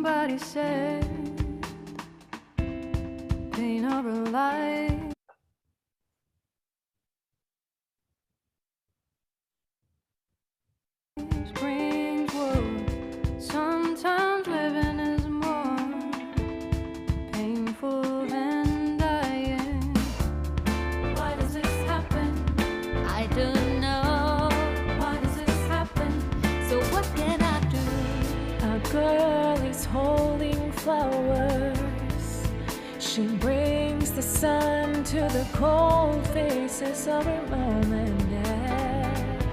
Somebody said, pain of a life brings woe. Sometimes living is more painful than dying. Why does this happen? I don't know. Why does this happen? So what can I do? A girl is holding flowers. She brings the sun to the cold faces of her mom and dad.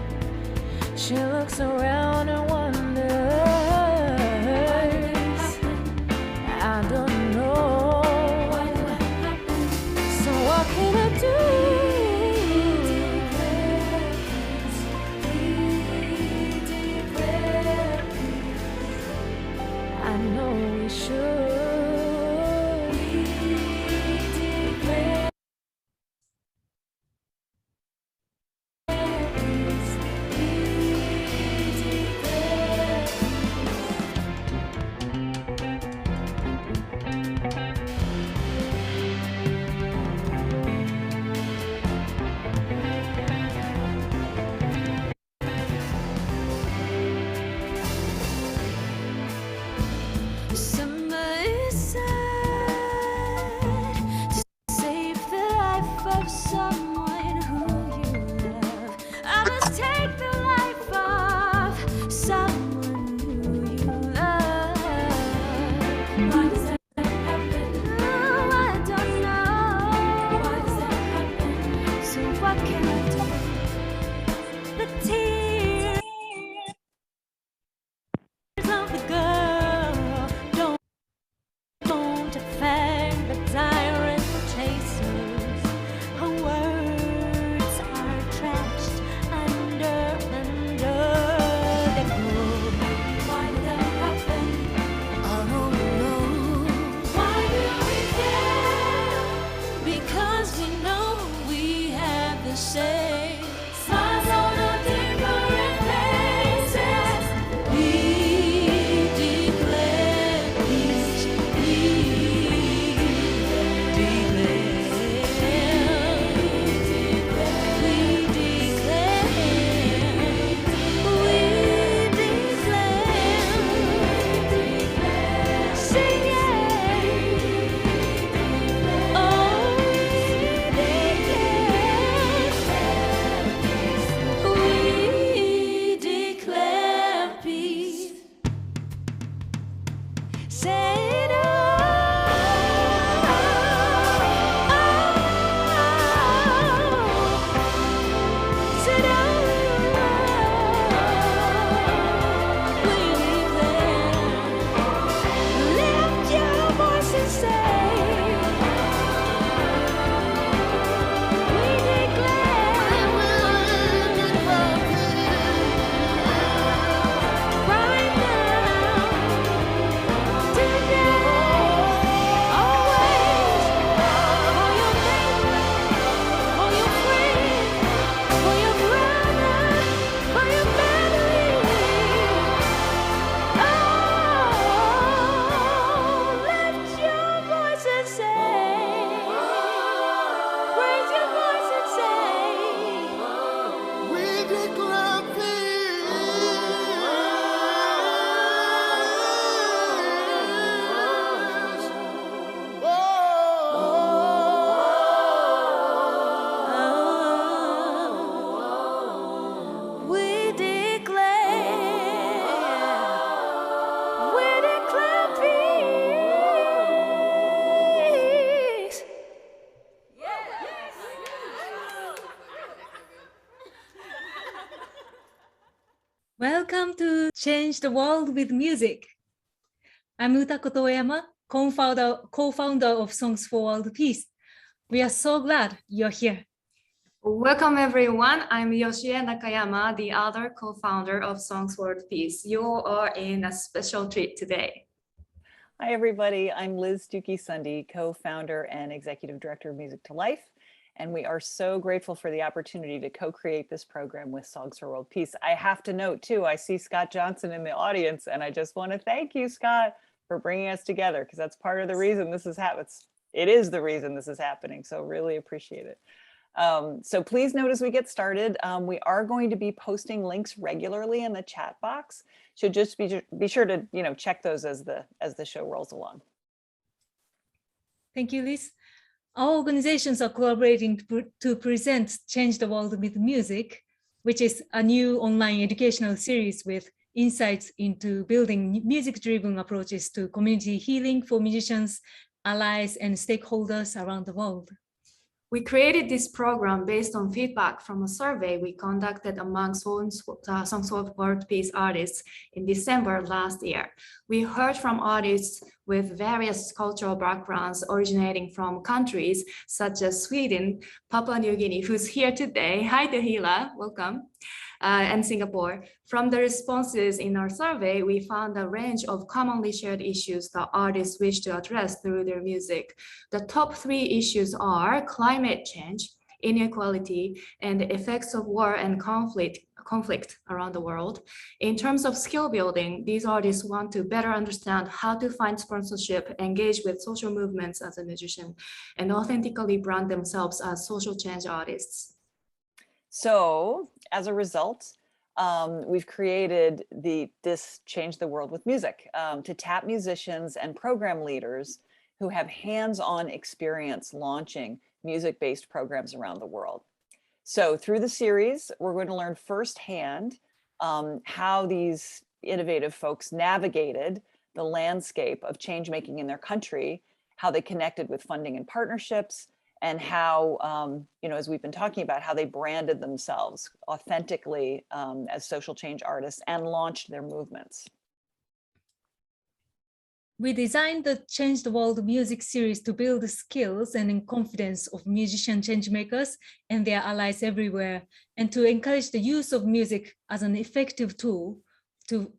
She looks around and wonders, I don't know. So what can I do? I know we should. Somebody said to save the life of someone who you love, I must take the life of someone who you love. Why does that happen? Oh, I don't know. Why does that happen? So what can I do? The tears of the girl don't affect the tyrant chasers. Her words are trashed under the globe. Why did that happen? I don't know. Why do we care? Because we know we have the same smiles on our different faces. We declare peace. Welcome to Change the World with Music. I'm Utako Toyama, co-founder of Songs for World Peace. We are so glad you're here. Welcome everyone. I'm Yoshie Nakayama, the other co-founder of Songs for World Peace. You are in a special treat today. Hi everybody, I'm Liz Duki-Sunday, co-founder and executive director of Music to Life. And we are so grateful for the opportunity to co-create this program with Songs for World Peace. I have to note too, I see Scott Johnson in the audience and I just want to thank you, Scott, for bringing us together, because that's part of the reason this is happening. It is the reason this is happening. So really appreciate it. So please note as we get started, we are going to be posting links regularly in the chat box. So just be sure to check those as the show rolls along. Thank you, Liz. Our organizations are collaborating to present Change the World with Music, which is a new online educational series with insights into building music-driven approaches to community healing for musicians, allies, and stakeholders around the world. We created this program based on feedback from a survey we conducted among Songs for World Peace artists in December last year. We heard from artists with various cultural backgrounds originating from countries such as Sweden, Papua New Guinea, who's here today. Hi, Tahila, welcome. And Singapore. From the responses in our survey, we found a range of commonly shared issues that artists wish to address through their music. The top 3 issues are climate change, inequality, and the effects of war and conflict around the world. In terms of skill building, these artists want to better understand how to find sponsorship, engage with social movements as a musician, and authentically brand themselves as social change artists. So as a result, we've created this Change the World with Music to tap musicians and program leaders who have hands-on experience launching music-based programs around the world. So through the series, we're going to learn firsthand how these innovative folks navigated the landscape of change making in their country, how they connected with funding and partnerships, and how, as we've been talking about, how they branded themselves authentically as social change artists and launched their movements. We designed the Change the World music series to build the skills and confidence of musician changemakers and their allies everywhere, and to encourage the use of music as an effective tool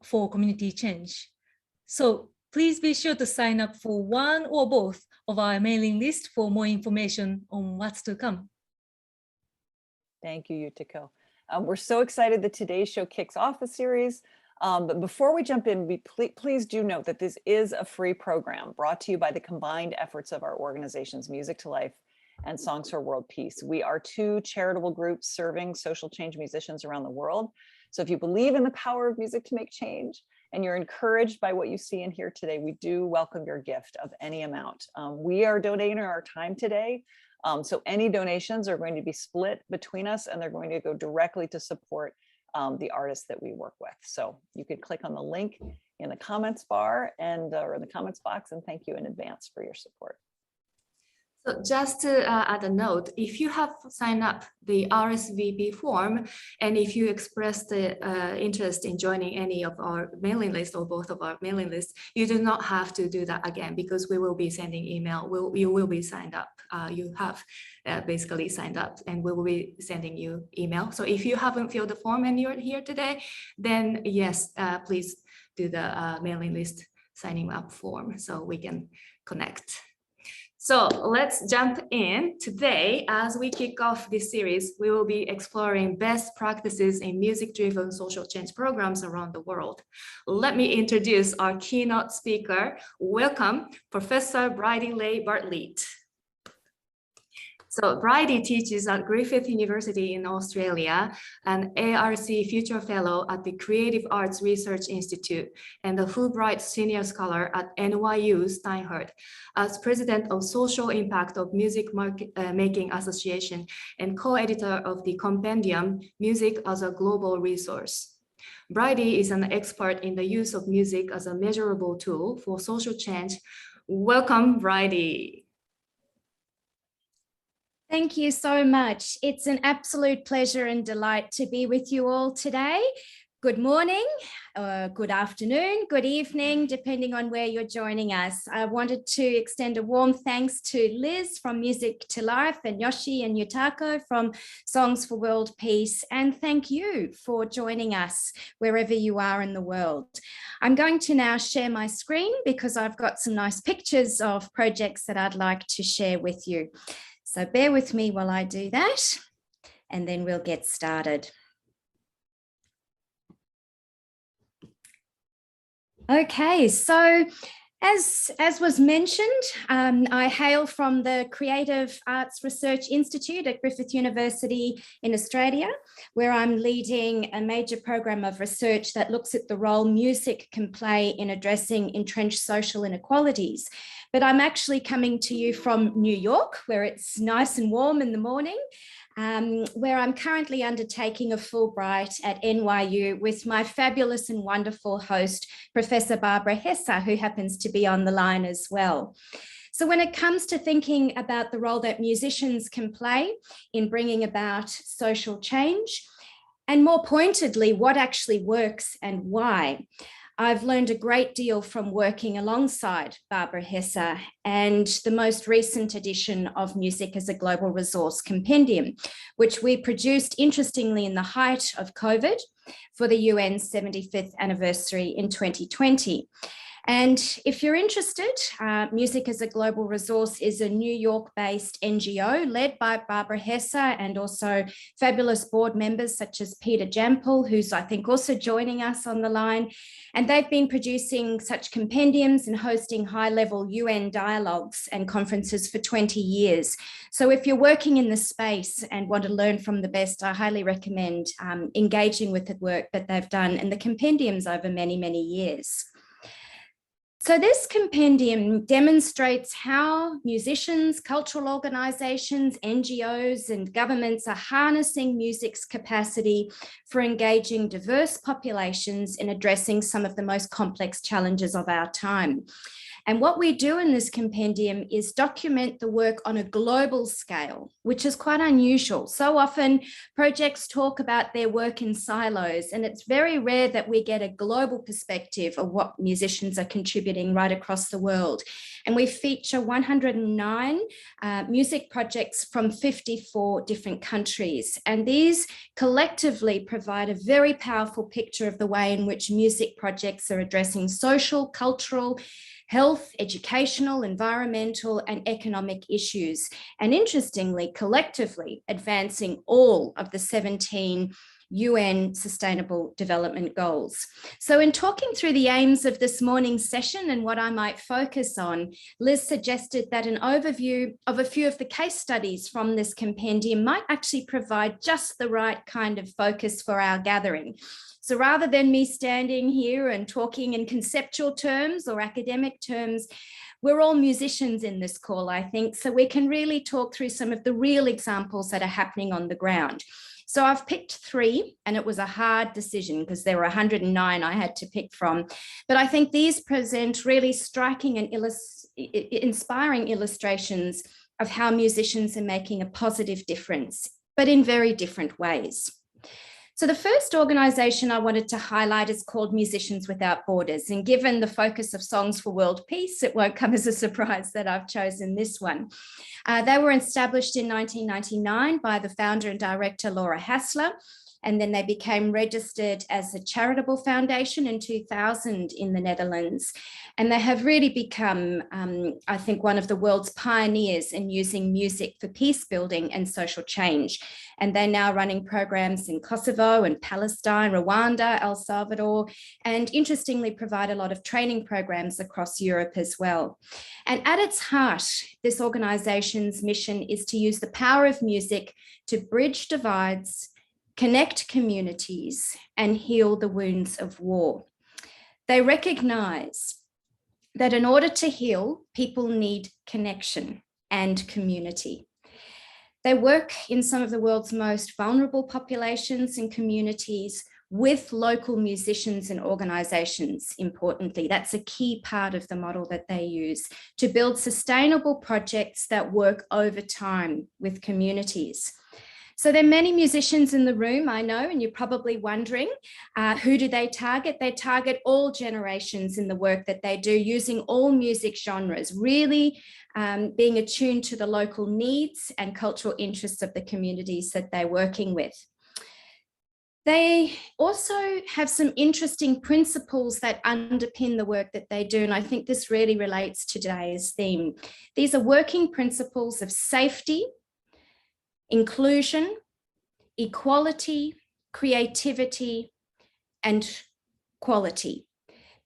for community change. So please be sure to sign up for one or both of our mailing list for more information on what's to come. Thank you, Yutiko. We're so excited that today's show kicks off the series. But before we jump in, please do note that this is a free program brought to you by the combined efforts of our organizations, Music to Life and Songs for World Peace. We are 2 charitable groups serving social change musicians around the world. So if you believe in the power of music to make change, and you're encouraged by what you see and hear today, we do welcome your gift of any amount. We are donating our time today. So any donations are going to be split between us, and they're going to go directly to support the artists that we work with. So you could click on the link in the comments bar or in the comments box, and thank you in advance for your support. So just to add a note, if you have signed up the RSVP form, and if you express the interest in joining any of our mailing list or both of our mailing lists, you do not have to do that again, because we will be sending email. You will be signed up. You have basically signed up, and we will be sending you email. So if you haven't filled the form and you're here today, then yes, please do the mailing list signing up form so we can connect. So let's jump in. Today, as we kick off this series, we will be exploring best practices in music-driven social change programs around the world. Let me introduce our keynote speaker. Welcome, Professor Brydie-Leigh Bartleet. So Brydie teaches at Griffith University in Australia, an ARC Future Fellow at the Creative Arts Research Institute, and a Fulbright Senior Scholar at NYU Steinhardt. As President of Social Impact of Music Making Association and co-editor of the compendium Music as a Global Resource. Brydie is an expert in the use of music as a measurable tool for social change. Welcome, Brydie. Thank you so much. It's an absolute pleasure and delight to be with you all today. Good morning, good afternoon, good evening, depending on where you're joining us. I wanted to extend a warm thanks to Liz from Music to Life and Yoshi and Yutako from Songs for World Peace. And thank you for joining us wherever you are in the world. I'm going to now share my screen because I've got some nice pictures of projects that I'd like to share with you. So bear with me while I do that, and then we'll get started. Okay, so As was mentioned, I hail from the Creative Arts Research Institute at Griffith University in Australia, where I'm leading a major program of research that looks at the role music can play in addressing entrenched social inequalities. But I'm actually coming to you from New York, where it's nice and warm in the morning, where I'm currently undertaking a Fulbright at NYU with my fabulous and wonderful host, Professor Barbara Hesse, who happens to be on the line as well. So when it comes to thinking about the role that musicians can play in bringing about social change, and more pointedly, what actually works and why, I've learned a great deal from working alongside Barbara Hesse and the most recent edition of Music as a Global Resource Compendium, which we produced, interestingly, in the height of COVID for the UN's 75th anniversary in 2020. And if you're interested, Music as a Global Resource is a New York-based NGO led by Barbara Hesse and also fabulous board members such as Peter Jampel, who's I think also joining us on the line. And they've been producing such compendiums and hosting high-level UN dialogues and conferences for 20 years. So if you're working in the space and want to learn from the best, I highly recommend engaging with the work that they've done and the compendiums over many, many years. So this compendium demonstrates how musicians, cultural organisations, NGOs and governments are harnessing music's capacity for engaging diverse populations in addressing some of the most complex challenges of our time. And what we do in this compendium is document the work on a global scale, which is quite unusual. So often projects talk about their work in silos, and it's very rare that we get a global perspective of what musicians are contributing right across the world. And we feature 109 music projects from 54 different countries. And these collectively provide a very powerful picture of the way in which music projects are addressing social, cultural, health, educational, environmental, and economic issues. And interestingly, collectively advancing all of the 17 UN Sustainable Development Goals. So in talking through the aims of this morning's session and what I might focus on, Liz suggested that an overview of a few of the case studies from this compendium might actually provide just the right kind of focus for our gathering. So rather than me standing here and talking in conceptual terms or academic terms, we're all musicians in this call, I think, so we can really talk through some of the real examples that are happening on the ground. So I've picked 3, and it was a hard decision because there were 109 I had to pick from. But I think these present really striking and inspiring illustrations of how musicians are making a positive difference, but in very different ways. So the first organisation I wanted to highlight is called Musicians Without Borders. And given the focus of Songs for World Peace, it won't come as a surprise that I've chosen this one. They were established in 1999 by the founder and director, Laura Hassler, and then they became registered as a charitable foundation in 2000 in the Netherlands. And they have really become, I think, one of the world's pioneers in using music for peace building and social change. And they're now running programs in Kosovo and Palestine, Rwanda, El Salvador, and interestingly provide a lot of training programs across Europe as well. And at its heart, this organization's mission is to use the power of music to bridge divides, connect communities, and heal the wounds of war. They recognize that in order to heal, people need connection and community. They work in some of the world's most vulnerable populations and communities with local musicians and organizations, importantly. That's a key part of the model that they use to build sustainable projects that work over time with communities. So there are many musicians in the room, I know, and you're probably wondering, who do they target? They target all generations in the work that they do, using all music genres, really being attuned to the local needs and cultural interests of the communities that they're working with. They also have some interesting principles that underpin the work that they do, and I think this really relates to today's theme. These are working principles of safety, inclusion, equality, creativity, and quality.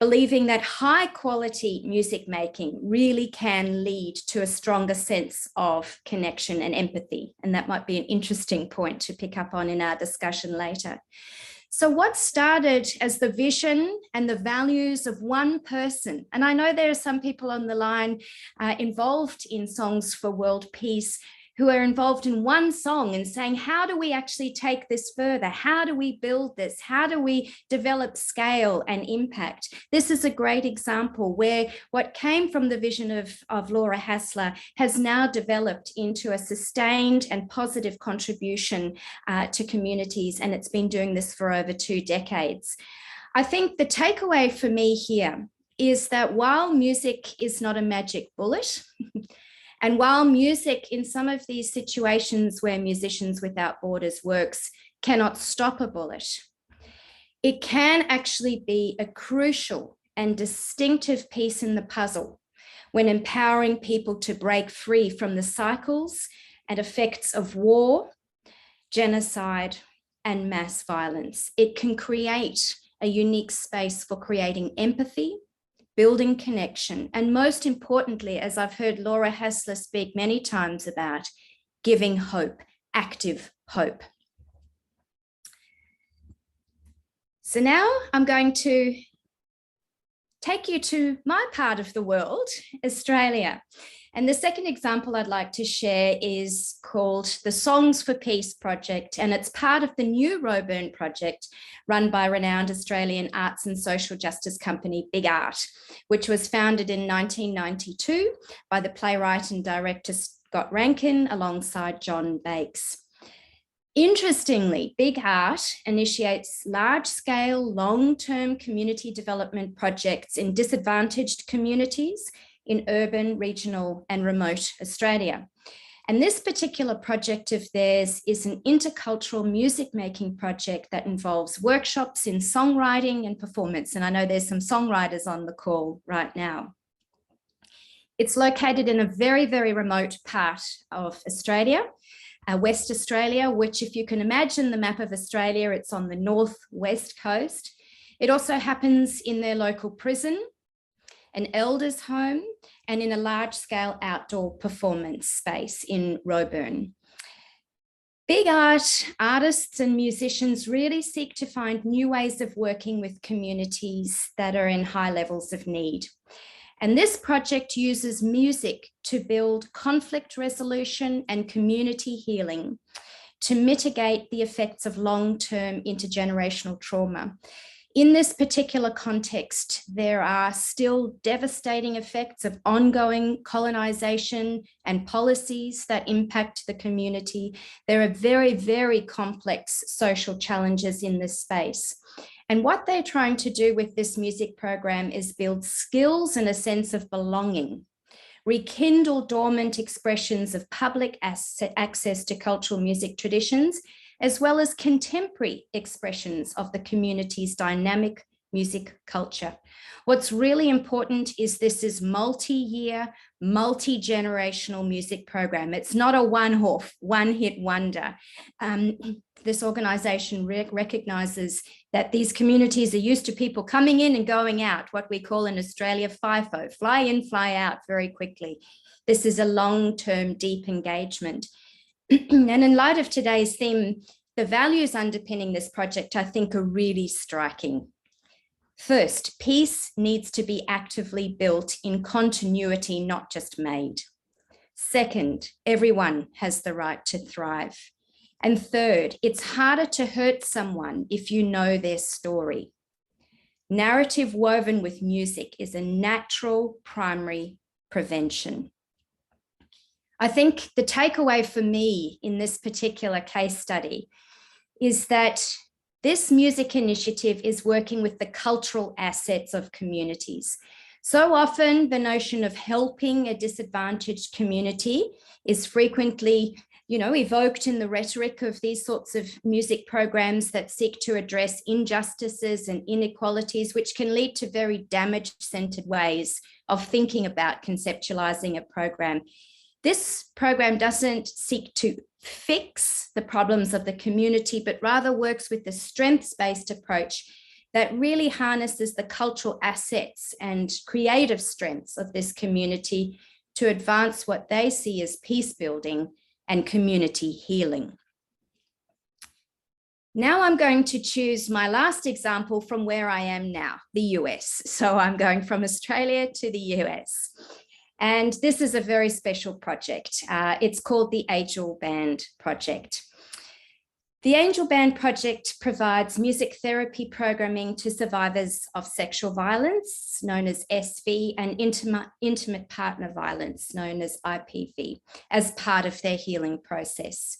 believing that high quality music making really can lead to a stronger sense of connection and empathy. And that might be an interesting point to pick up on in our discussion later. So what started as the vision and the values of one person, and I know there are some people on the line involved in Songs for World Peace who are involved in one song and saying, how do we actually take this further? How do we build this? How do we develop scale and impact? This is a great example where what came from the vision of Laura Hassler has now developed into a sustained and positive contribution to communities, and it's been doing this for over 2 decades. I think the takeaway for me here is that while music is not a magic bullet, and while music in some of these situations where Musicians Without Borders works cannot stop a bullet, it can actually be a crucial and distinctive piece in the puzzle when empowering people to break free from the cycles and effects of war, genocide, and mass violence. It can create a unique space for creating empathy, building connection, and most importantly, as I've heard Laura Hassler speak many times about, giving hope, active hope. So now I'm going to take you to my part of the world, Australia. And the second example I'd like to share is called the Songs for Peace project, and it's part of the new Roebourne project run by renowned Australian arts and social justice company Big Art, which was founded in 1992 by the playwright and director Scott Rankin alongside John Bakes. Interestingly, Big Art initiates large-scale, long-term community development projects in disadvantaged communities in urban, regional, and remote Australia. And this particular project of theirs is an intercultural music-making project that involves workshops in songwriting and performance. And I know there's some songwriters on the call right now. It's located in a very, very remote part of Australia, West Australia, which, if you can imagine the map of Australia, it's on the northwest coast. It also happens in their local prison, an elders' home, and in a large-scale outdoor performance space in Roebourne. Big Art artists and musicians really seek to find new ways of working with communities that are in high levels of need. And this project uses music to build conflict resolution and community healing to mitigate the effects of long-term intergenerational trauma. In this particular context, there are still devastating effects of ongoing colonization and policies that impact the community. There are very, very complex social challenges in this space. And what they're trying to do with this music program is build skills and a sense of belonging, rekindle dormant expressions of public access to cultural music traditions, as well as contemporary expressions of the community's dynamic music culture. What's really important is this is multi-year, multi-generational music program. It's not a one-off, one-hit wonder. This organization recognizes that these communities are used to people coming in and going out, what we call in Australia FIFO, fly in, fly out very quickly. This is a long-term, deep engagement. And in light of today's theme, the values underpinning this project, I think, are really striking. First, peace needs to be actively built in continuity, not just made. Second, everyone has the right to thrive. And third, it's harder to hurt someone if you know their story. Narrative woven with music is a natural primary prevention. I think the takeaway for me in this particular case study is that this music initiative is working with the cultural assets of communities. So often the notion of helping a disadvantaged community is frequently, evoked in the rhetoric of these sorts of music programs that seek to address injustices and inequalities, which can lead to very damage-centered ways of thinking about conceptualizing a program. This program doesn't seek to fix the problems of the community, but rather works with the strengths-based approach that really harnesses the cultural assets and creative strengths of this community to advance what they see as peace building and community healing. Now I'm going to choose my last example from where I am now, the US. So I'm going from Australia to the US. And this is a very special project. It's called the Angel Band Project. The Angel Band Project provides music therapy programming to survivors of sexual violence, known as SV, and intimate partner violence, known as IPV, as part of their healing process.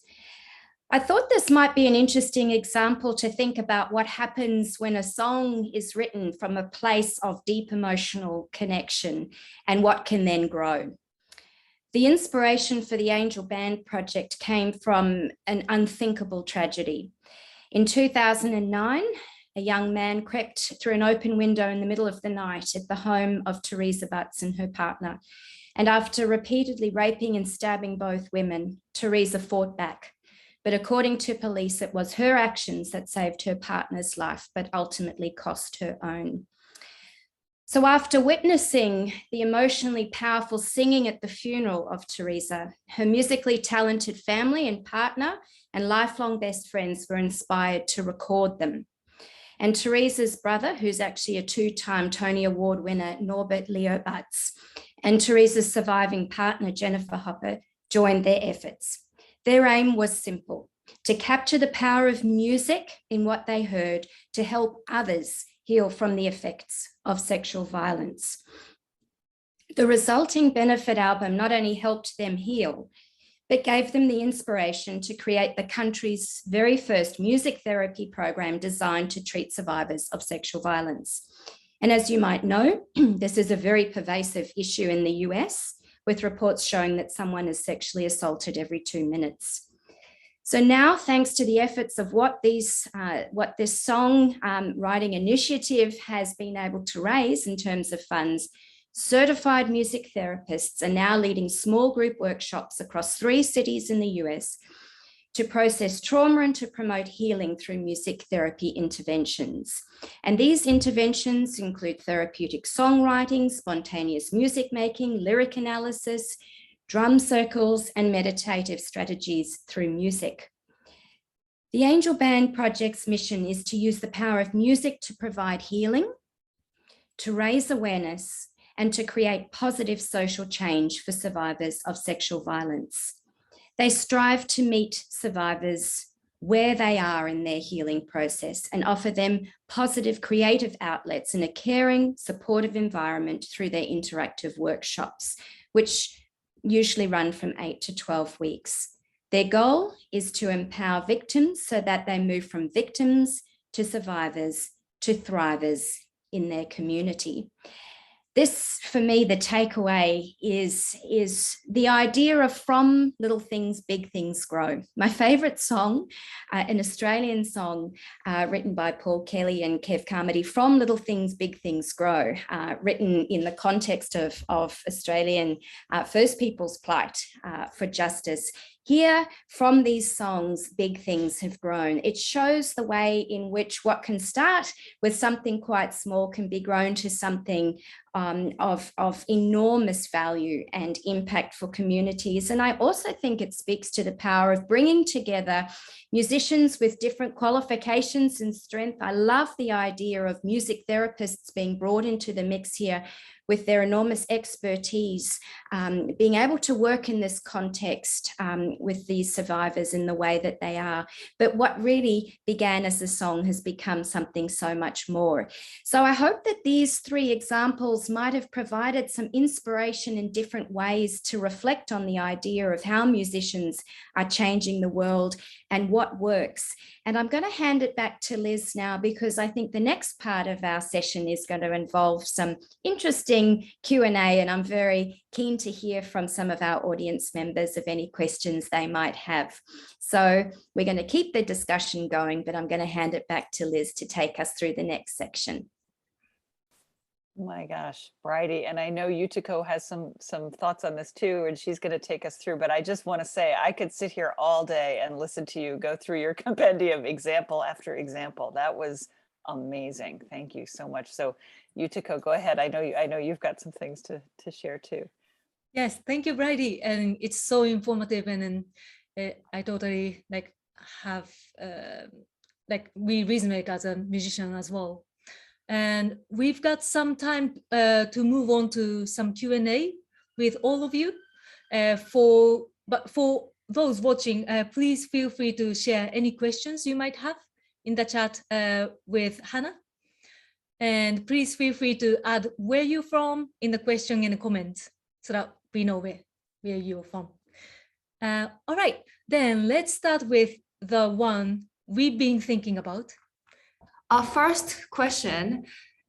I thought this might be an interesting example to think about what happens when a song is written from a place of deep emotional connection and what can then grow. The inspiration for the Angel Band Project came from an unthinkable tragedy. In 2009, a young man crept through an open window in the middle of the night at the home of Teresa Butts and her partner. And after repeatedly raping and stabbing both women, Teresa fought back. But according to police, it was her actions that saved her partner's life, but ultimately cost her own. So after witnessing the emotionally powerful singing at the funeral of Teresa, her musically talented family and partner and lifelong best friends were inspired to record them. And Teresa's brother, who's actually a two-time Tony Award winner, Norbert Leo Butts, and Teresa's surviving partner, Jennifer Hopper, joined their efforts. Their aim was simple: to capture the power of music in what they heard to help others heal from the effects of sexual violence. The resulting benefit album not only helped them heal, but gave them the inspiration to create the country's very first music therapy program designed to treat survivors of sexual violence. And as you might know, this is a very pervasive issue in the US, with reports showing that someone is sexually assaulted every 2 minutes. So now, thanks to the efforts of what this song writing initiative has been able to raise in terms of funds, certified music therapists are now leading small group workshops across 3 cities in the US to process trauma and to promote healing through music therapy interventions. And these interventions include therapeutic songwriting, spontaneous music making, lyric analysis, drum circles, and meditative strategies through music. The Angel Band Project's mission is to use the power of music to provide healing, to raise awareness, and to create positive social change for survivors of sexual violence. They strive to meet survivors where they are in their healing process and offer them positive creative outlets in a caring, supportive environment through their interactive workshops, which usually run from 8 to 12 weeks. Their goal is to empower victims so that they move from victims to survivors to thrivers in their community. This, for me, the takeaway is the idea of from little things, big things grow. My favorite song, an Australian song written by Paul Kelly and Kev Carmody, From Little Things, Big Things Grow, written in the context of Australian First Peoples' plight for justice. Here, from these songs, big things have grown. It shows the way in which what can start with something quite small can be grown to something of enormous value and impact for communities. And I also think it speaks to the power of bringing together musicians with different qualifications and strength. I love the idea of music therapists being brought into the mix here with their enormous expertise, being able to work in this context with these survivors in the way that they are. But what really began as a song has become something so much more. So I hope that these 3 examples might have provided some inspiration in different ways to reflect on the idea of how musicians are changing the world and what works. And I'm going to hand it back to Liz now, because I think the next part of our session is going to involve some interesting Q&A, and I'm very keen to hear from some of our audience members of any questions they might have. So we're going to keep the discussion going, but I'm going to hand it back to Liz to take us through the next section. Oh my gosh, Brydie, and I know Yutiko has some thoughts on this too, and she's going to take us through, but I just want to say I could sit here all day and listen to you go through your compendium example after example. That was Amazing. Thank you so much. So Yutiko, go ahead. I know you've got some things to share too. Yes, thank you, Brydie. And it's so informative, and I totally have we resonate as a musician as well. And we've got some time to move on to some Q&A with all of you. But for those watching, please feel free to share any questions you might have in the chat with Hannah. And please feel free to add where you're from in the question and the comment so that we know where you're from. All right, then let's start with the one we've been thinking about. Our first question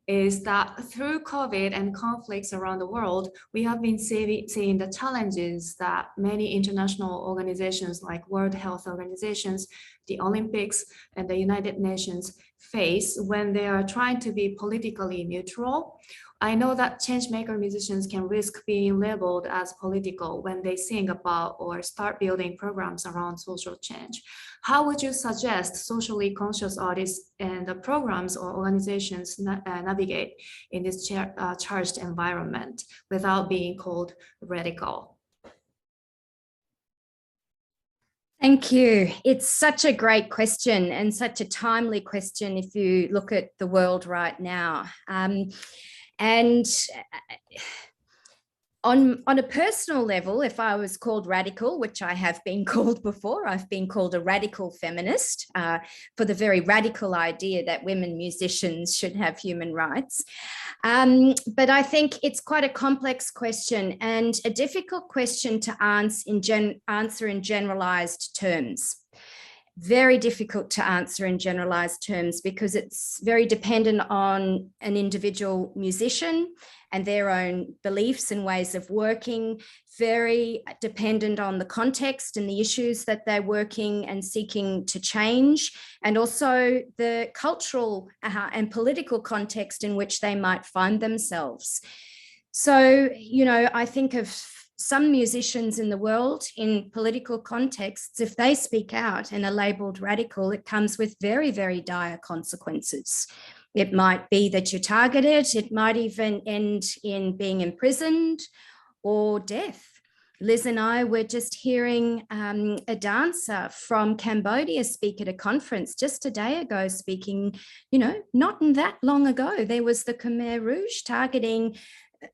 is that through COVID and conflicts around the world, we have been seeing the challenges that many international organizations like World Health Organizations, the Olympics, and the United Nations face when they are trying to be politically neutral. I know that changemaker musicians can risk being labeled as political when they sing about or start building programs around social change. How would you suggest socially conscious artists and the programs or organizations navigate in this charged environment without being called radical? Thank you. It's such a great question and such a timely question if you look at the world right now. And on a personal level, if I was called radical, which I have been called before, I've been called a radical feminist for the very radical idea that women musicians should have human rights. But I think it's quite a complex question and a difficult question to answer in generalized terms. Very difficult to answer in generalized terms because it's very dependent on an individual musician and their own beliefs and ways of working, very dependent on the context and the issues that they're working and seeking to change, and also the cultural and political context in which they might find themselves. So, you know, I think of some musicians in the world in political contexts, if they speak out and are labeled radical, it comes with very, very dire consequences. It might be that you're targeted. It might even end in being imprisoned or death. Liz and I were just hearing a dancer from Cambodia speak at a conference just a day ago, speaking, you know, not that long ago. There was the Khmer Rouge targeting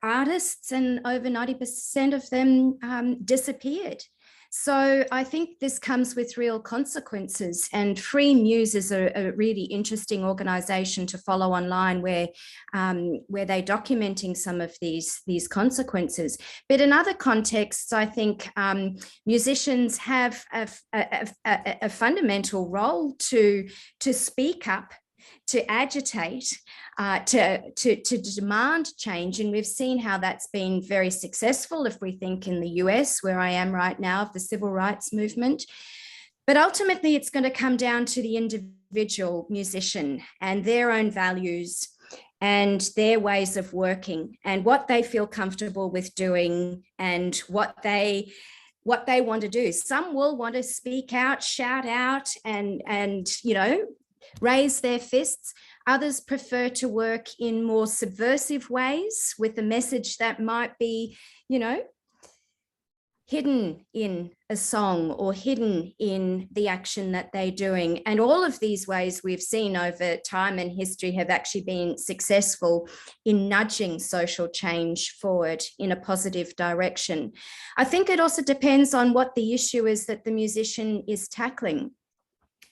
artists and over 90% of them disappeared. So I think this comes with real consequences, and Free Muse is a really interesting organization to follow online where they're documenting some of these consequences. But in other contexts, I think musicians have a fundamental role to speak up, to agitate, to demand change. And we've seen how that's been very successful if we think in the US, where I am right now, of the civil rights movement. But ultimately, it's going to come down to the individual musician and their own values and their ways of working and what they feel comfortable with doing and what they want to do. Some will want to speak out, shout out, and you know, raise their fists. Others prefer to work in more subversive ways with a message that might be, you know, hidden in a song or hidden in the action that they're doing. And all of these ways we've seen over time and history have actually been successful in nudging social change forward in a positive direction. I think it also depends on what the issue is that the musician is tackling.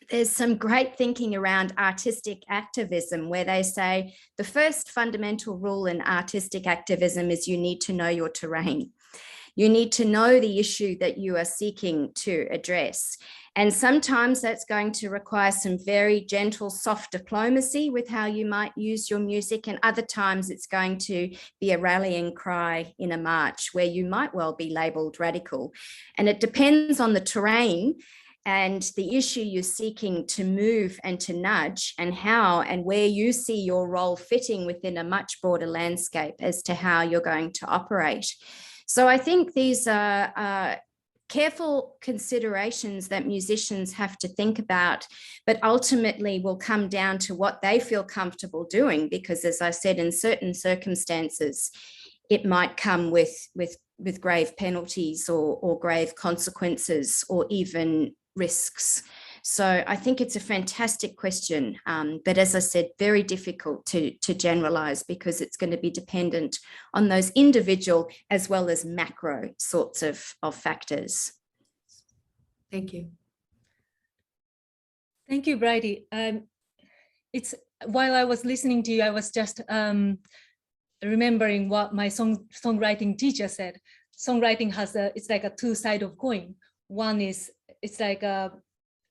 There's some great thinking around artistic activism where they say the first fundamental rule in artistic activism is you need to know your terrain. You need to know the issue that you are seeking to address. And sometimes that's going to require some very gentle, soft diplomacy with how you might use your music. And other times it's going to be a rallying cry in a march where you might well be labeled radical. And it depends on the terrain and the issue you're seeking to move and to nudge, and how and where you see your role fitting within a much broader landscape as to how you're going to operate. So I think these are careful considerations that musicians have to think about, but ultimately will come down to what they feel comfortable doing, because as I said, in certain circumstances, it might come with grave penalties or grave consequences or even risks. So I think it's a fantastic question, but as I said, very difficult to generalize, because it's going to be dependent on those individual as well as macro sorts of factors. Thank you. Thank you, Brydie. It's while I was listening to you, I was just remembering what my songwriting teacher said. Songwriting has it's like a two-sided of coin. One is, it's like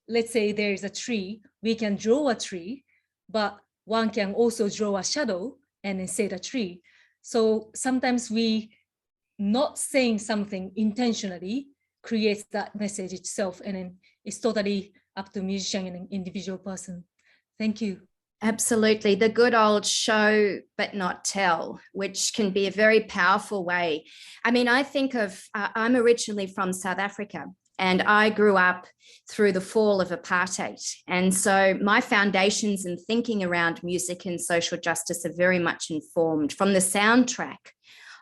let's say there is a tree, we can draw a tree, but one can also draw a shadow and then say the tree. So sometimes we not saying something intentionally creates that message itself, and then it's totally up to musician and an individual person. Thank you. Absolutely. The good old show but not tell, which can be a very powerful way. I mean, I think of, I'm originally from South Africa, and I grew up through the fall of apartheid. And so my foundations and thinking around music and social justice are very much informed from the soundtrack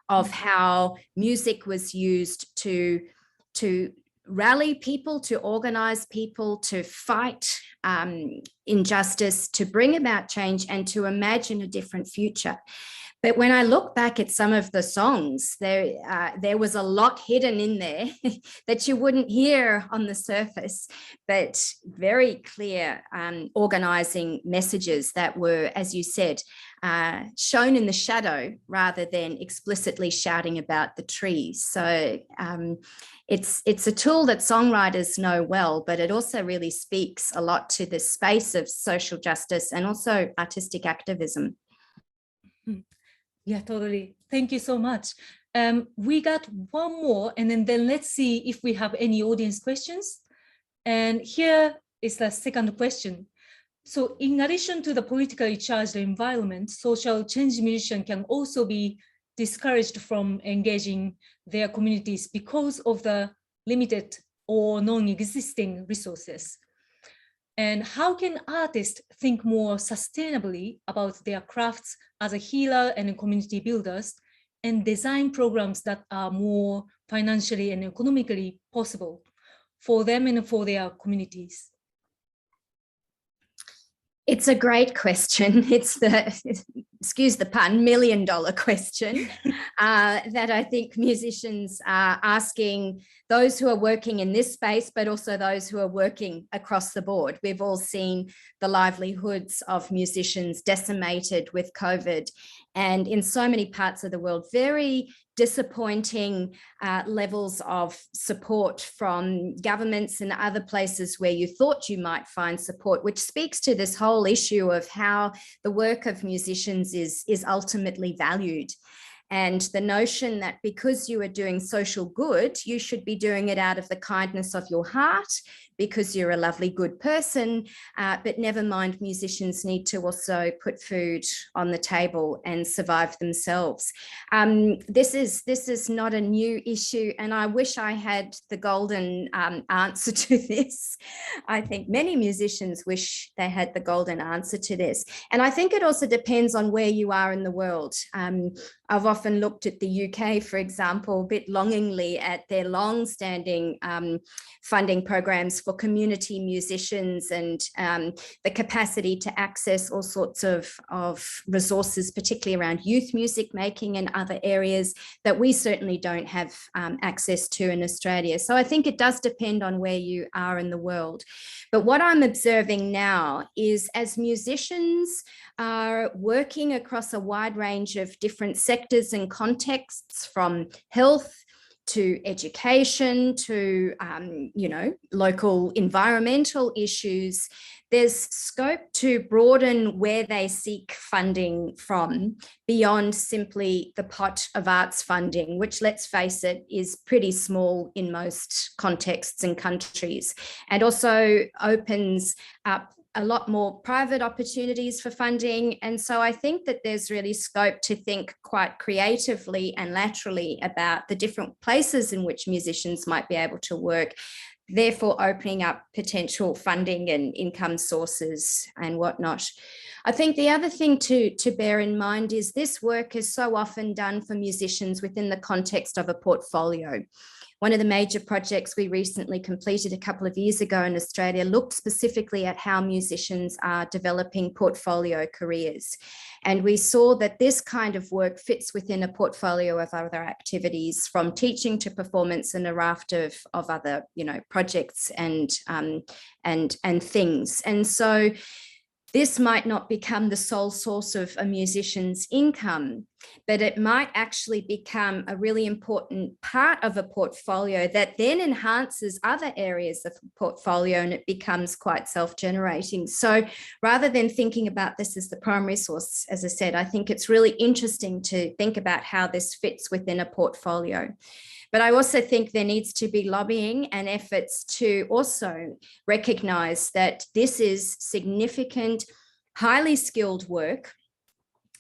of how music was used to rally people, to organize people, to fight injustice, to bring about change, and to imagine a different future. But when I look back at some of the songs, there was a lot hidden in there that you wouldn't hear on the surface, but very clear organizing messages that were, as you said, shown in the shadow rather than explicitly shouting about the trees. So it's a tool that songwriters know well, but it also really speaks a lot to the space of social justice and also artistic activism. Yeah, totally. Thank you so much. We got one more, and then let's see if we have any audience questions. And here is the second question. So in addition to the politically charged environment, social change musicians can also be discouraged from engaging their communities because of the limited or non-existing resources. And how can artists think more sustainably about their crafts as a healer and community builders, and design programs that are more financially and economically possible for them and for their communities? It's a great question. It's the, excuse the pun, $1 million question that I think musicians are asking those who are working in this space, but also those who are working across the board. We've all seen the livelihoods of musicians decimated with COVID, and in so many parts of the world, very disappointing levels of support from governments and other places where you thought you might find support, which speaks to this whole issue of how the work of musicians is ultimately valued. And the notion that because you are doing social good, you should be doing it out of the kindness of your heart, because you're a lovely, good person, but never mind, musicians need to also put food on the table and survive themselves. This is not a new issue, and I wish I had the golden answer to this. I think many musicians wish they had the golden answer to this. And I think it also depends on where you are in the world. I've often looked at the UK, for example, a bit longingly at their long-standing funding programs for community musicians and the capacity to access all sorts of resources, particularly around youth music making and other areas that we certainly don't have access to in Australia. So I think it does depend on where you are in the world. But what I'm observing now is, as musicians are working across a wide range of different sectors and contexts, from health to education to local environmental issues, there's scope to broaden where they seek funding from beyond simply the pot of arts funding, which, let's face it, is pretty small in most contexts and countries, and also opens up a lot more private opportunities for funding. And so I think that there's really scope to think quite creatively and laterally about the different places in which musicians might be able to work, therefore opening up potential funding and income sources and whatnot. I think the other thing to bear in mind is this work is so often done for musicians within the context of a portfolio. One of the major projects we recently completed a couple of years ago in Australia looked specifically at how musicians are developing portfolio careers. And we saw that this kind of work fits within a portfolio of other activities, from teaching to performance and a raft of other, projects and things. And so this might not become the sole source of a musician's income, but it might actually become a really important part of a portfolio that then enhances other areas of the portfolio, and it becomes quite self-generating. So rather than thinking about this as the primary source, as I said, I think it's really interesting to think about how this fits within a portfolio. But I also think there needs to be lobbying and efforts to also recognize that this is significant, highly skilled work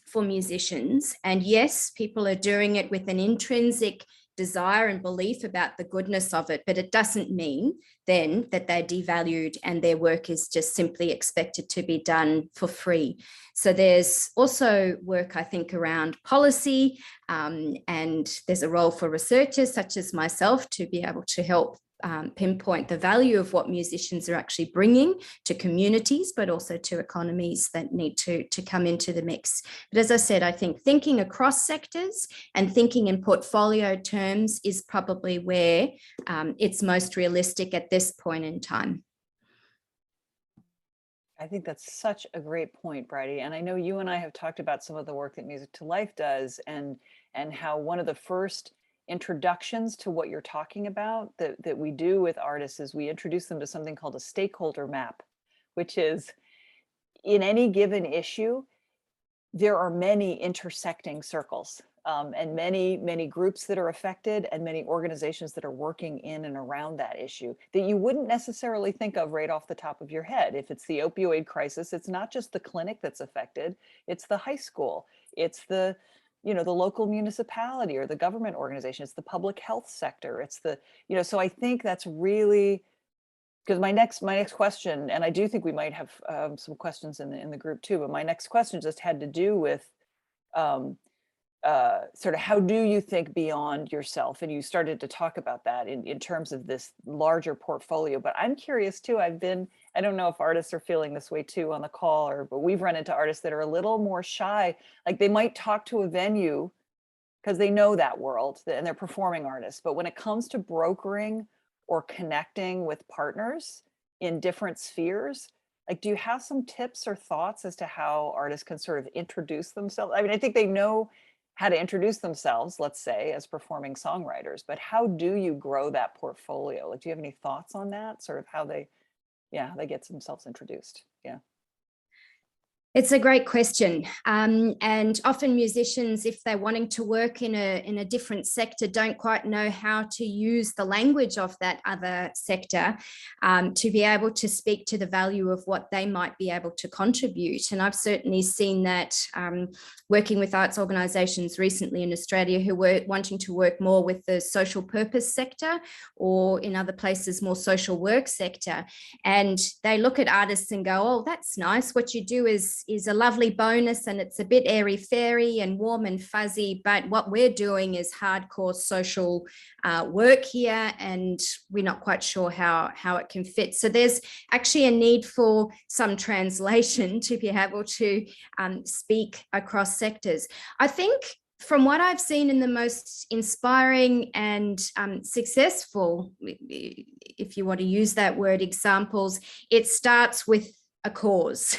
for musicians. And yes, people are doing it with an intrinsic desire and belief about the goodness of it, but it doesn't mean then that they're devalued and their work is just simply expected to be done for free. So there's also work, I think, around policy, and there's a role for researchers such as myself to be able to help pinpoint the value of what musicians are actually bringing to communities, but also to economies that need to come into the mix. But as I said, I think thinking across sectors and thinking in portfolio terms is probably where it's most realistic at this point in time. I think that's such a great point, Brydie. And I know you and I have talked about some of the work that Music to Life does, and how one of the first introductions to what you're talking about that we do with artists is we introduce them to something called a stakeholder map, which is, in any given issue, there are many intersecting circles, and many groups that are affected, and many organizations that are working in and around that issue that you wouldn't necessarily think of right off the top of your head. If it's the opioid crisis, it's not just the clinic that's affected, it's the high school, it's the local municipality or the government organization, it's the public health sector, it's the, so I think that's really, because my next question, and I do think we might have some questions in the group too, but my next question just had to do with sort of how do you think beyond yourself? And you started to talk about that in terms of this larger portfolio, but I'm curious too. I don't know if artists are feeling this way too on the call, but we've run into artists that are a little more shy. Like they might talk to a venue because they know that world and they're performing artists. But when it comes to brokering or connecting with partners in different spheres, like, do you have some tips or thoughts as to how artists can sort of introduce themselves? I mean, I think they know how to introduce themselves, let's say, as performing songwriters, but how do you grow that portfolio? Like, do you have any thoughts on that? Sort of how they get themselves introduced? Yeah. It's a great question. And often musicians, if they're wanting to work in a different sector, don't quite know how to use the language of that other sector to be able to speak to the value of what they might be able to contribute. And I've certainly seen that working with arts organisations recently in Australia who were wanting to work more with the social purpose sector, or in other places more social work sector. And they look at artists and go, oh, that's nice. What you do is a lovely bonus and it's a bit airy-fairy and warm and fuzzy, but what we're doing is hardcore social work here, and we're not quite sure how it can fit. So there's actually a need for some translation to be able to speak across sectors. I think from what I've seen in the most inspiring and successful, if you want to use that word, examples, it starts with a cause.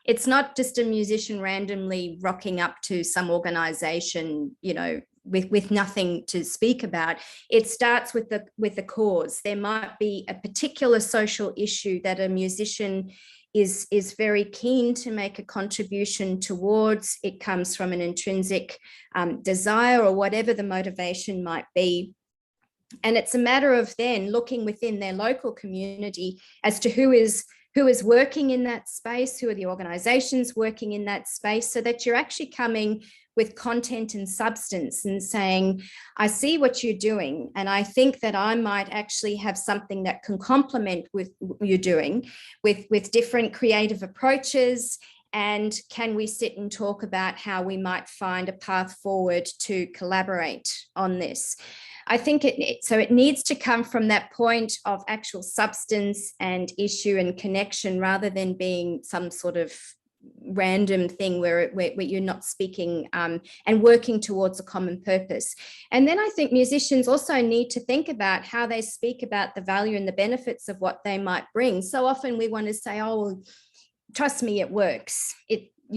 It's not just a musician randomly rocking up to some organization, with nothing to speak about. It starts with the cause. There might be a particular social issue that a musician is very keen to make a contribution towards. It comes from an intrinsic desire or whatever the motivation might be. And it's a matter of then looking within their local community as to who is who is working in that space, who are the organizations working in that space, so that you're actually coming with content and substance and saying, I see what you're doing, and I think that I might actually have something that can complement with what you're doing with different creative approaches. And can we sit and talk about how we might find a path forward to collaborate on this? I think it needs to come from that point of actual substance and issue and connection, rather than being some sort of random thing where you're not speaking and working towards a common purpose. And then I think musicians also need to think about how they speak about the value and the benefits of what they might bring. So often we want to say, oh, well, trust me, it works.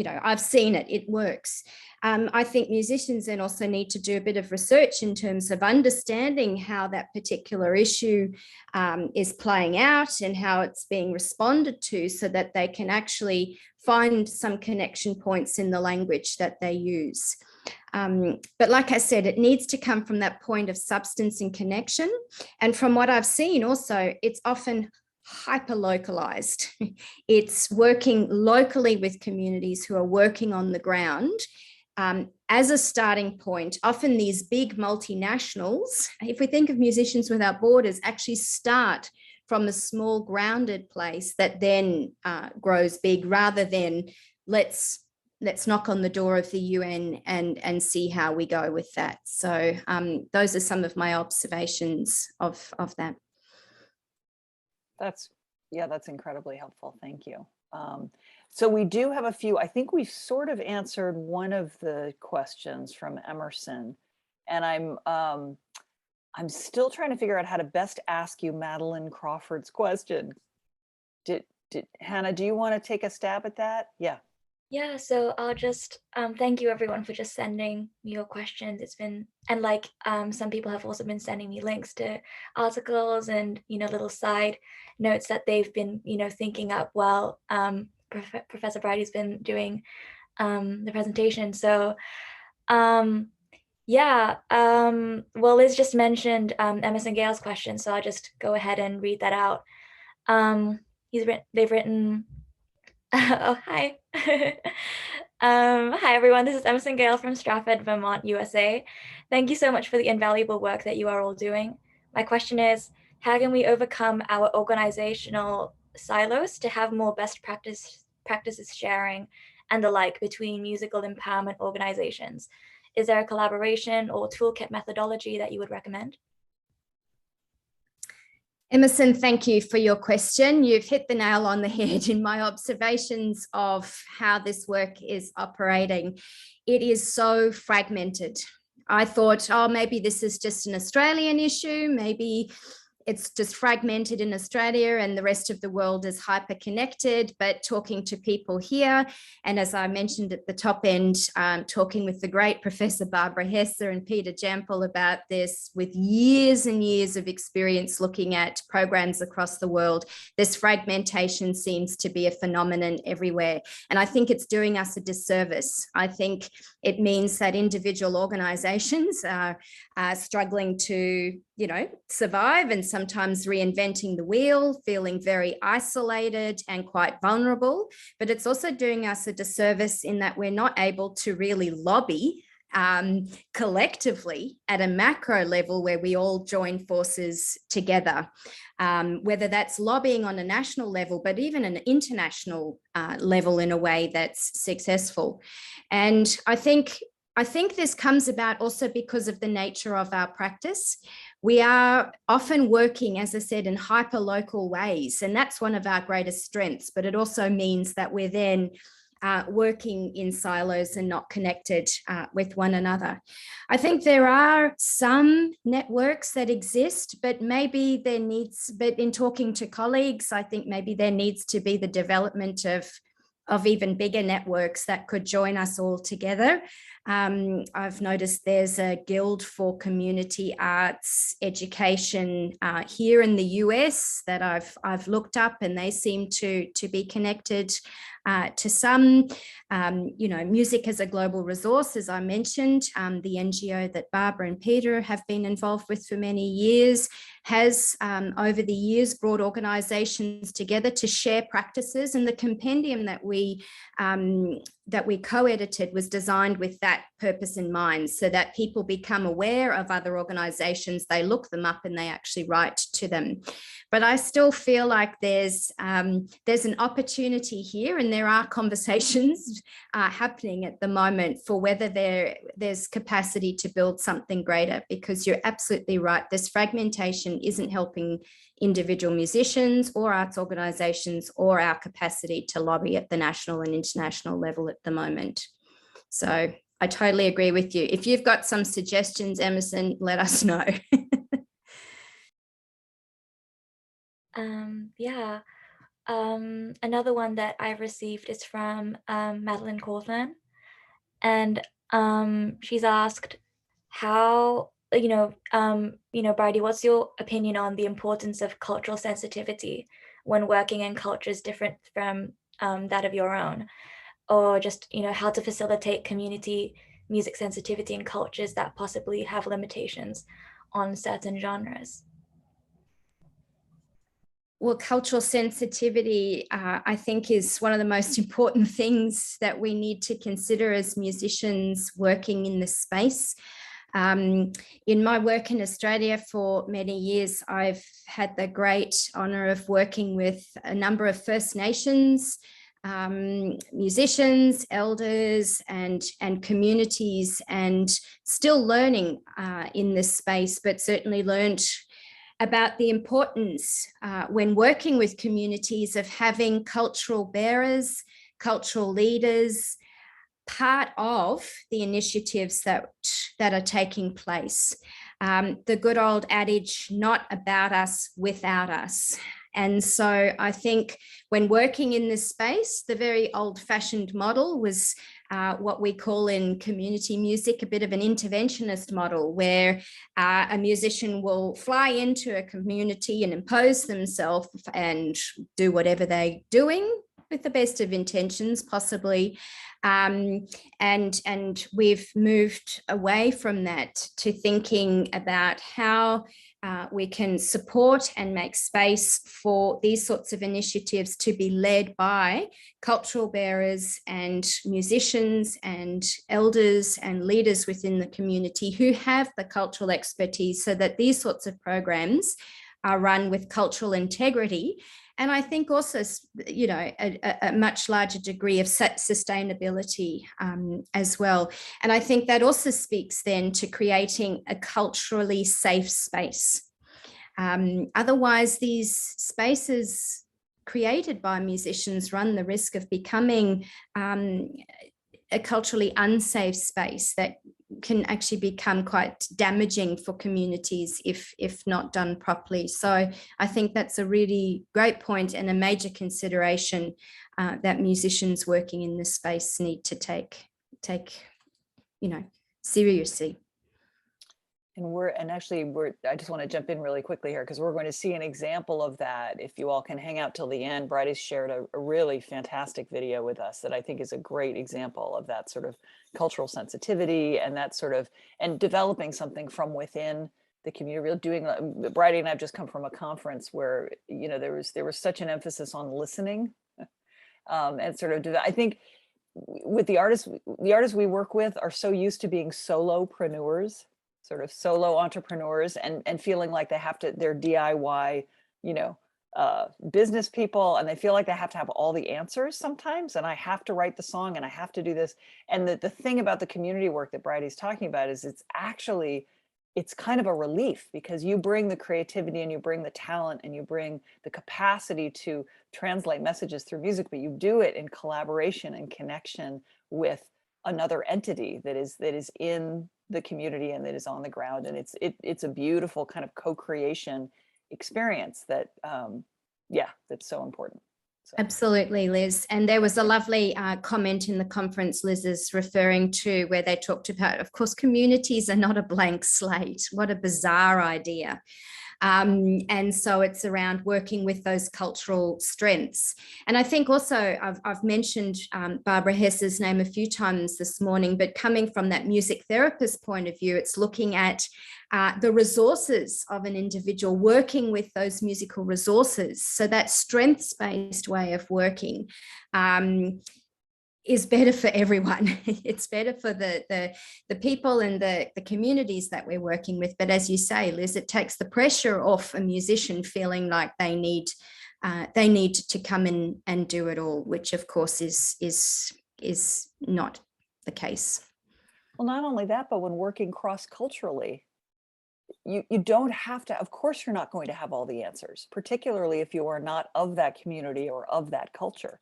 I've seen it, it works. I think musicians then also need to do a bit of research in terms of understanding how that particular issue is playing out and how it's being responded to, so that they can actually find some connection points in the language that they use. But like I said, it needs to come from that point of substance and connection. And from what I've seen also, it's often hyper localized. It's working locally with communities who are working on the ground. As a starting point, often these big multinationals, if we think of Musicians Without Borders, actually start from a small grounded place that then grows big, rather than let's knock on the door of the UN and see how we go with that. So those are some of my observations of that. That's incredibly helpful. Thank you. So we do have a few. I think we've sort of answered one of the questions from Emerson, and I'm still trying to figure out how to best ask you Madeline Crawford's question. Hannah, do you want to take a stab at that? Yeah. Yeah, so I'll just thank you everyone for just sending me your questions. It's been, and like some people have also been sending me links to articles and little side notes that they've been thinking up while Professor Brydie's been doing the presentation. So yeah, well, Liz just mentioned Emerson Gale's question, so I'll just go ahead and read that out. They've written. Oh, hi. Hi, everyone. This is Emerson Gale from Stratford, Vermont, USA. Thank you so much for the invaluable work that you are all doing. My question is, how can we overcome our organizational silos to have more best practices sharing and the like between musical empowerment organizations? Is there a collaboration or toolkit methodology that you would recommend? Emerson, thank you for your question. You've hit the nail on the head in my observations of how this work is operating. It is so fragmented. I thought, oh, maybe this is just an Australian issue. Maybe it's just fragmented in Australia and the rest of the world is hyper connected. But talking to people here, and as I mentioned at the top end, talking with the great Professor Barbara Hesser and Peter Jampel about this, with years and years of experience looking at programs across the world, this fragmentation seems to be a phenomenon everywhere. And I think it's doing us a disservice. I think it means that individual organizations are struggling to survive and sometimes reinventing the wheel, feeling very isolated and quite vulnerable. But it's also doing us a disservice in that we're not able to really lobby collectively at a macro level where we all join forces together, whether that's lobbying on a national level, but even an international level in a way that's successful. And I think this comes about also because of the nature of our practice. We are often working, as I said, in hyper-local ways, and that's one of our greatest strengths, but it also means that we're then working in silos and not connected with one another. I think there are some networks that exist, but maybe but in talking to colleagues, I think maybe there needs to be the development of even bigger networks that could join us all together. I've noticed there's a guild for community arts education here in the US that I've looked up, and they seem to be connected to some. Music as a global resource, as I mentioned, the NGO that Barbara and Peter have been involved with for many years has over the years brought organizations together to share practices, and the compendium that we co-edited was designed with that purpose in mind, so that people become aware of other organizations, they look them up and they actually write to them. But I still feel like there's an opportunity here, and there are conversations happening at the moment for whether there's capacity to build something greater, because you're absolutely right. This fragmentation isn't helping individual musicians or arts organizations or our capacity to lobby at the national and international level at the moment. So I totally agree with you. If you've got some suggestions, Emerson, let us know. Another one that I've received is from Madeline Cawthorn, and she's asked, how, Brydie, what's your opinion on the importance of cultural sensitivity when working in cultures different from that of your own, or just, how to facilitate community music sensitivity in cultures that possibly have limitations on certain genres? Well, cultural sensitivity, I think, is one of the most important things that we need to consider as musicians working in this space. In my work in Australia for many years, I've had the great honour of working with a number of First Nations musicians, elders, and communities, and still learning in this space, but certainly learned about the importance when working with communities of having cultural bearers, cultural leaders, part of the initiatives that are taking place. The good old adage, not about us, without us. And so I think when working in this space, the very old-fashioned model was what we call in community music a bit of an interventionist model, where a musician will fly into a community and impose themselves and do whatever they're doing with the best of intentions, possibly. And we've moved away from that to thinking about how we can support and make space for these sorts of initiatives to be led by cultural bearers and musicians and elders and leaders within the community who have the cultural expertise, so that these sorts of programs are run with cultural integrity. And I think also, a much larger degree of sustainability as well. And I think that also speaks then to creating a culturally safe space. Otherwise, these spaces created by musicians run the risk of becoming a culturally unsafe space that can actually become quite damaging for communities if not done properly. So I think that's a really great point and a major consideration that musicians working in this space need to take seriously. And I just want to jump in really quickly here, because we're going to see an example of that. If you all can hang out till the end, Bridie's shared a really fantastic video with us that I think is a great example of that sort of cultural sensitivity and that sort of, and developing something from within the community. Bridie and I have just come from a conference where, there was such an emphasis on listening and sort of, I think with the artists we work with are so used to being solopreneurs, sort of solo entrepreneurs, and feeling like they're DIY, business people, and they feel like they have to have all the answers sometimes, and I have to write the song and I have to do this. And the thing about the community work that Bridie's talking about is it's kind of a relief, because you bring the creativity and you bring the talent and you bring the capacity to translate messages through music, but you do it in collaboration and connection with another entity that is in the community and that is on the ground. And it's a beautiful kind of co-creation experience that that's so important. So. Absolutely, Liz. And there was a lovely comment in the conference Liz is referring to where they talked about, of course, communities are not a blank slate. What a bizarre idea. And so it's around working with those cultural strengths. And I think also I've mentioned Barbara Hess's name a few times this morning, but coming from that music therapist point of view, it's looking at the resources of an individual, working with those musical resources. So that strengths-based way of working is better for everyone. It's better for the people and the communities that we're working with. But as you say, Liz, it takes the pressure off a musician feeling like they need to come in and do it all, which of course is not the case. Well, not only that, but when working cross-culturally, you don't have to, of course, you're not going to have all the answers, particularly if you are not of that community or of that culture.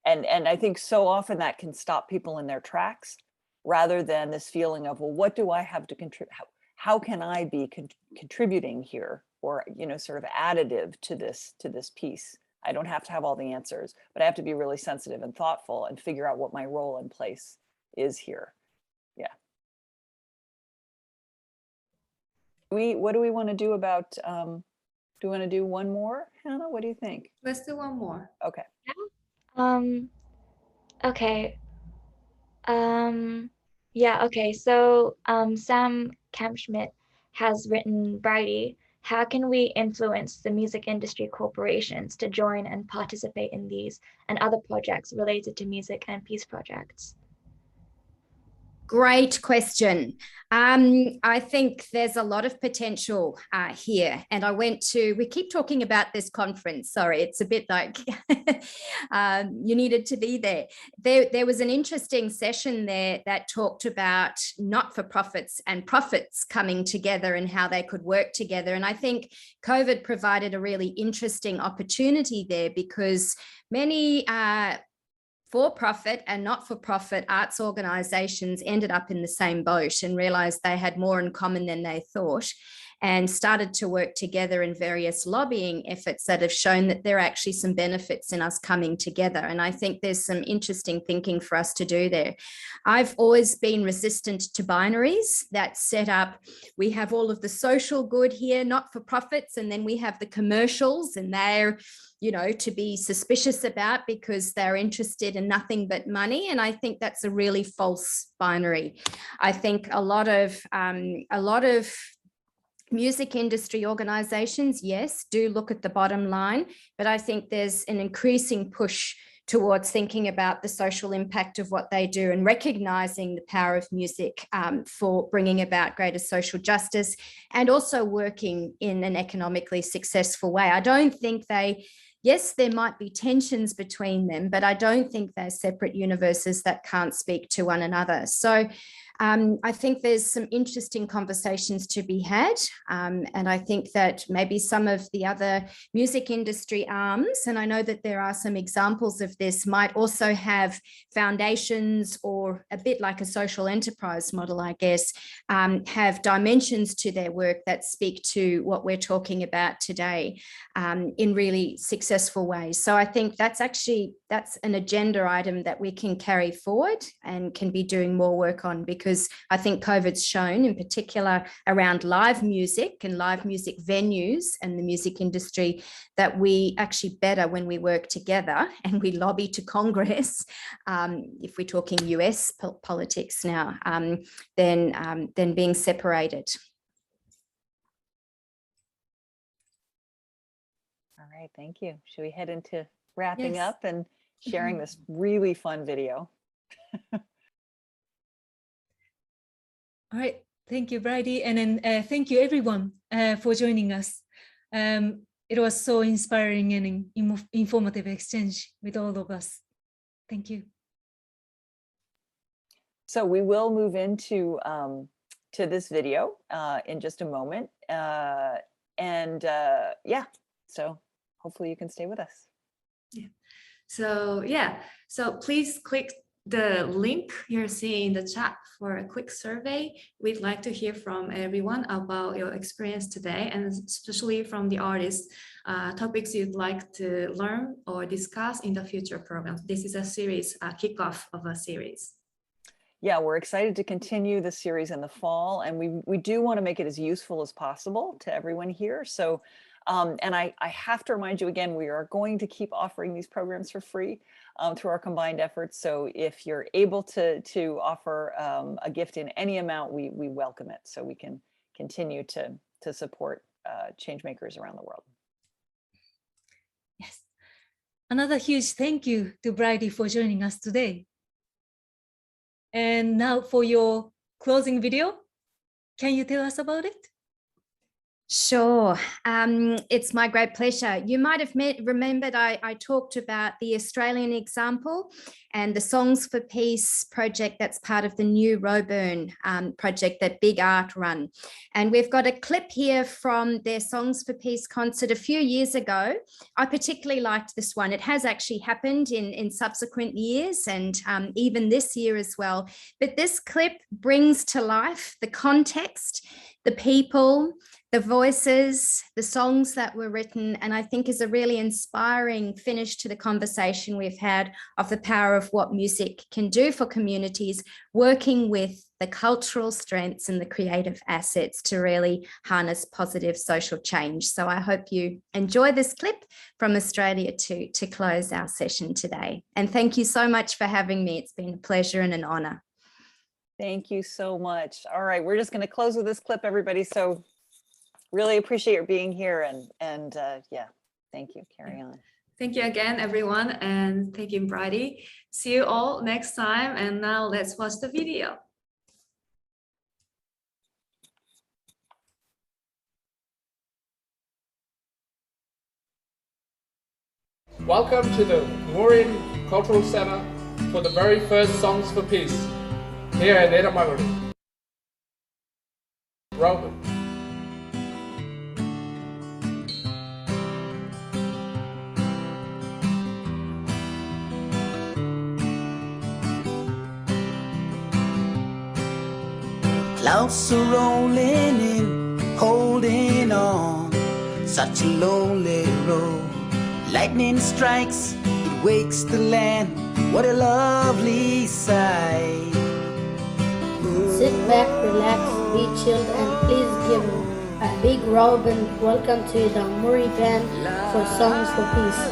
And I think so often that can stop people in their tracks rather than this feeling of, well, what do I have to contribute? How can I be contributing here, or, you know, sort of additive to this piece? I don't have to have all the answers, but I have to be really sensitive and thoughtful and figure out what my role and place is here. Yeah. What do we want to do about, do we want to do one more, Hannah? What do you think? Let's do one more. Okay. Okay. Yeah, okay. So Sam Campschmidt has written, Brydie, how can we influence the music industry corporations to join and participate in these and other projects related to music and peace projects? Great question. I think there's a lot of potential here. And we keep talking about this conference. Sorry, it's a bit like you needed to be there. There was an interesting session there that talked about not-for-profits and profits coming together and how they could work together. And I think COVID provided a really interesting opportunity there, because many for-profit and not-for-profit arts organisations ended up in the same boat and realised they had more in common than they thought, and started to work together in various lobbying efforts that have shown that there are actually some benefits in us coming together. And I think there's some interesting thinking for us to do there. I've always been resistant to binaries that set up, we have all of the social good here, not-for-profits, and then we have the commercials, and they're, you know, to be suspicious about because they're interested in nothing but money. And I think that's a really false binary. I think a lot of music industry organizations, yes, do look at the bottom line, but I think there's an increasing push towards thinking about the social impact of what they do and recognizing the power of music for bringing about greater social justice, and also working in an economically successful way. I don't think yes, there might be tensions between them, but I don't think they're separate universes that can't speak to one another. So I think there's some interesting conversations to be had. And I think that maybe some of the other music industry arms, and I know that there are some examples of this, might also have foundations, or a bit like a social enterprise model, I guess, have dimensions to their work that speak to what we're talking about today in really successful ways. So I think that's an agenda item that we can carry forward and can be doing more work on, because I think COVID's shown, in particular around live music and live music venues and the music industry, that we actually better when we work together and we lobby to Congress, if we're talking US politics now, than being separated. All right, thank you. Should we head into wrapping Yes. up and sharing this really fun video? All right, thank you, Brydie, and then thank you everyone for joining us. It was so inspiring and informative exchange with all of us. Thank you. So we will move into to this video in just a moment, yeah, so hopefully you can stay with us. Yeah. So please click the link you're seeing in the chat for a quick survey. We'd like to hear from everyone about your experience today, and especially from the artists. topics you'd like to learn or discuss in the future programs. This is a series, a kickoff of a series. Yeah, we're excited to continue the series in the fall, and we do want to make it as useful as possible to everyone here. So, and I have to remind you again, we are going to keep offering these programs for free through our combined efforts. So if you're able to offer a gift in any amount, we welcome it, so we can continue to support change makers around the world. Yes. Another huge thank you to Brydie for joining us today. And now for your closing video, can you tell us about it? Sure. It's my great pleasure. You might have remembered I talked about the Australian example and the Songs for Peace project that's part of the new Roburn project that Big Art run. And we've got a clip here from their Songs for Peace concert a few years ago. I particularly liked this one. It has actually happened in subsequent years and even this year as well. But this clip brings to life the context, the people, the voices, the songs that were written, and I think is a really inspiring finish to the conversation we've had of the power of what music can do for communities, working with the cultural strengths and the creative assets to really harness positive social change. So I hope you enjoy this clip from Australia to close our session today. And thank you so much for having me. It's been a pleasure and an honor. Thank you so much. All right, we're just going to close with this clip, everybody. So really appreciate your being here, and yeah, thank you. Carry on. Thank you again, everyone, and thank you, Brydie. See you all next time, and now let's watch the video. Welcome to the Maureen Cultural Center for the very first Songs for Peace here in Edinburgh, Roburn. Clouds are rolling in, holding on, such a lonely road. Lightning strikes, it wakes the land, what a lovely sight. Sit back, relax, be chilled, and please give a big Robin welcome to the Murray Band for Songs for Peace.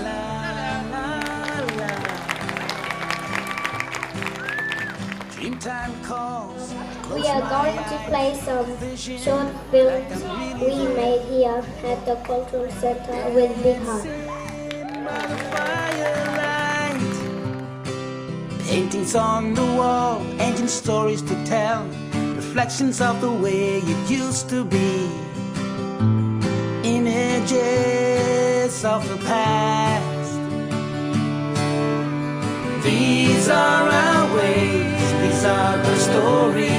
Dreamtime calls. We are going to play some short films we made here at the Cultural Center with Big Heart. Paintings on the wall, ancient stories to tell, reflections of the way it used to be, images of the past. These are our ways, these are our stories,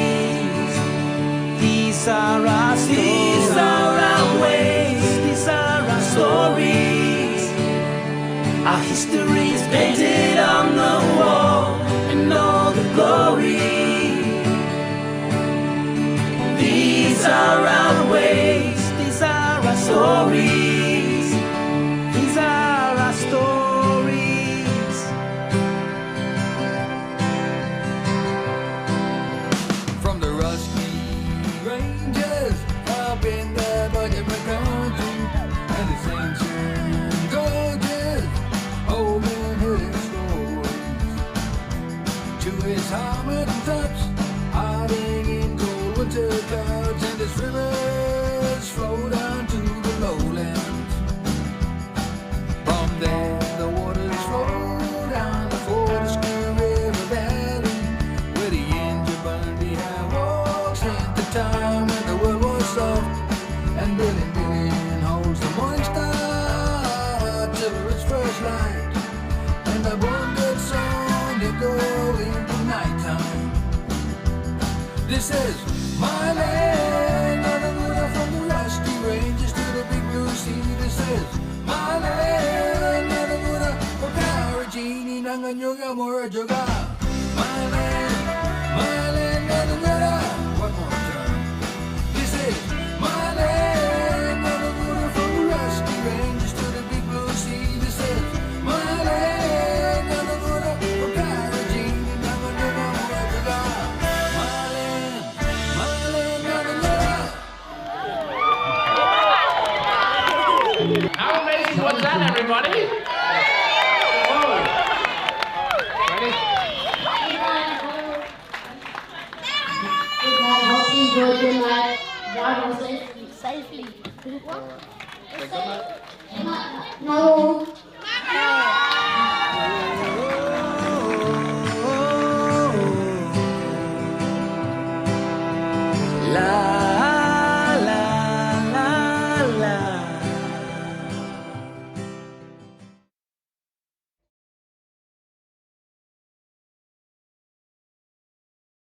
these are our stories, these are our ways, these are our stories. Our history is painted on the wall and all the glory. These are our ways, these are our stories, these are our stories. From the rusty ranges up in the budget country and its ancient gorges, open hidden stories, to its harmony tops, hiding in cold winter clouds, and its rivers flow down to the lowlands. From there the waters flow down the Fortescue River Valley, where the engine burned behind walls at the time when the world was soft, and Billy holds the morning star till its first light, and the one good song that goes into nighttime. This is my land, another from the rusty ranges to the big blue sea. This is my land, another from Carigini, Nanganyoga, Morajoga. My land, another. One more time. This is my land, another from the rusty ranges to the Safely. No.